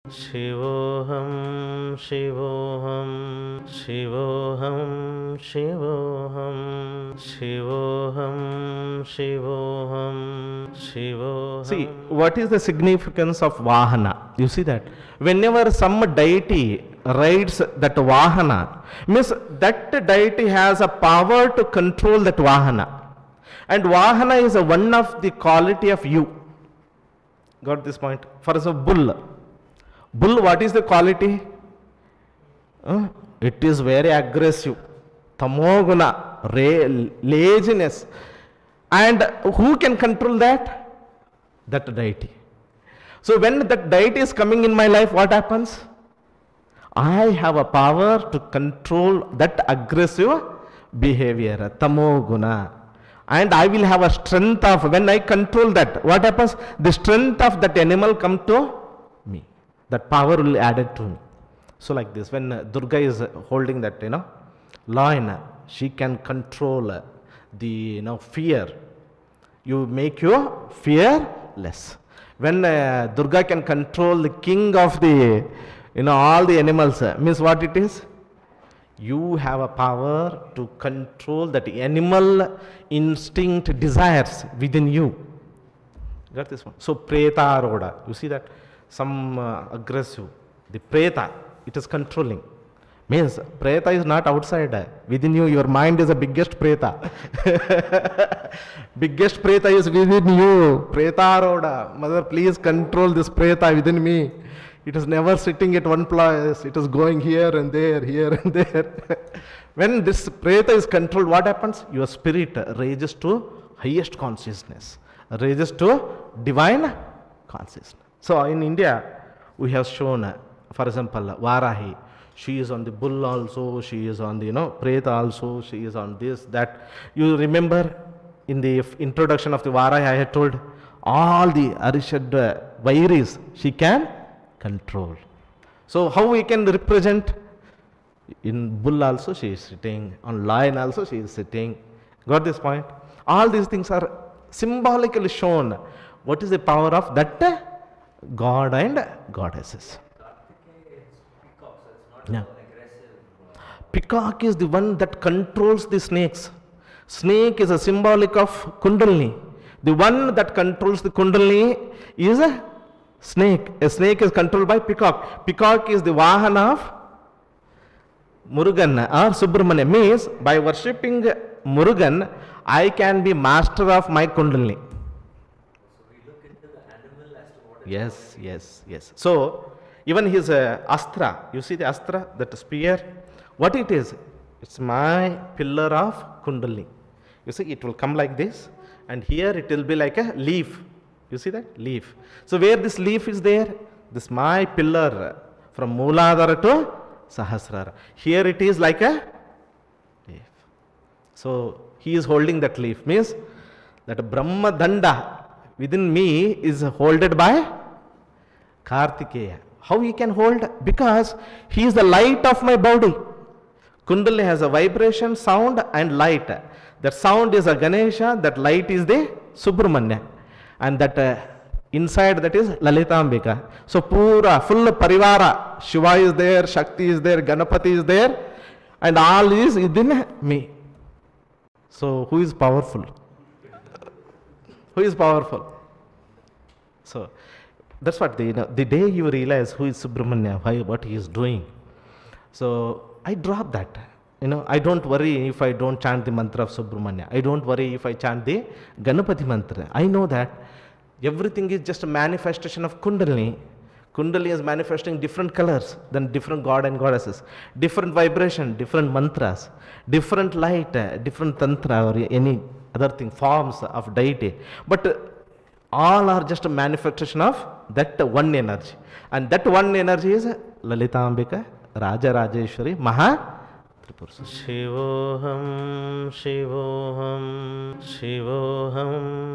Shivoham, Shivoham, Shivoham, Shivoham, Shivoham, Shivoham, Shivoham. See, what is the significance of Vahana? You see that? Whenever some deity rides that Vahana, means that deity has a power to control that Vahana. And Vahana is one of the quality of you. Got this point? For example, bull. Bull, what is the quality? It is very aggressive. Tamoguna, laziness. And who can control that? That deity. So when that deity is coming in my life, what happens? I have a power to control that aggressive behavior, tamoguna. And I will have a strength of, when I control that, what happens? The strength of that animal come to me. That power will be added to me. So like this, when Durga is holding that, lion, she can control the, fear. You make you fearless. When Durga can control the king of the, all the animals, means what it is? You have a power to control that animal instinct desires within you. Got this one? So preta roda, you see that? Some aggressive, the preta, it is controlling. Means preta is not outside. Within you, your mind is the biggest preta. Biggest preta is within you. Preta roda. Mother, please control this preta within me. It is never sitting at one place. It is going here and there, here and there. When this preta is controlled, what happens? Your spirit raises to highest consciousness, raises to divine consciousness. So in India, we have shown, for example, Varahi. She is on the bull also, she is on the, preta also, she is on this, that. You remember in the introduction of the Varahi, I had told all the Arishad Vairis, she can control. So how we can represent? In bull also she is sitting, on lion also she is sitting. Got this point? All these things are symbolically shown. What is the power of that God and goddesses? Yeah. Peacock is the one that controls the snakes. Snake is a symbolic of Kundalini. The one that controls the Kundalini is a snake. A snake is controlled by peacock. Peacock is the Vahana of Murugan or Subramanya. Means by worshipping Murugan, I can be master of my Kundalini. So we look into the animal as to what Yes. So even his astra, you see the astra, that spear, what it is? It's my pillar of Kundalini. You see, it will come like this, and here it will be like a leaf. You see that? Leaf. So where this leaf is there? This my pillar from Mooladhara to Sahasrara. Here it is like a leaf. So he is holding that leaf. Means that Brahma Danda within me is holded by Kartikeya. How he can hold? Because he is the light of my body. Kundalini has a vibration, sound and light. That sound is a Ganesha, that light is the Subramanya. And that inside that is Lalitambika. So pura, full parivara, Shiva is there, Shakti is there, Ganapati is there, and all is within me. So who is powerful? Who is powerful? So that's what the day you realize who is Subramanya, what he is doing. So I drop that. I don't worry if I don't chant the mantra of Subramanya. I don't worry if I chant the Ganapati mantra. I know that everything is just a manifestation of Kundalini. Kundalini is manifesting different colors than different god and goddesses, different vibration, different mantras, different light, different tantra or any other thing, forms of deity. But all are just a manifestation of that one energy. And that one energy is Lalitambika, Rajarajeshwari, Mahavidya Sadhana. Shivoham, Shivoham, Shivoham.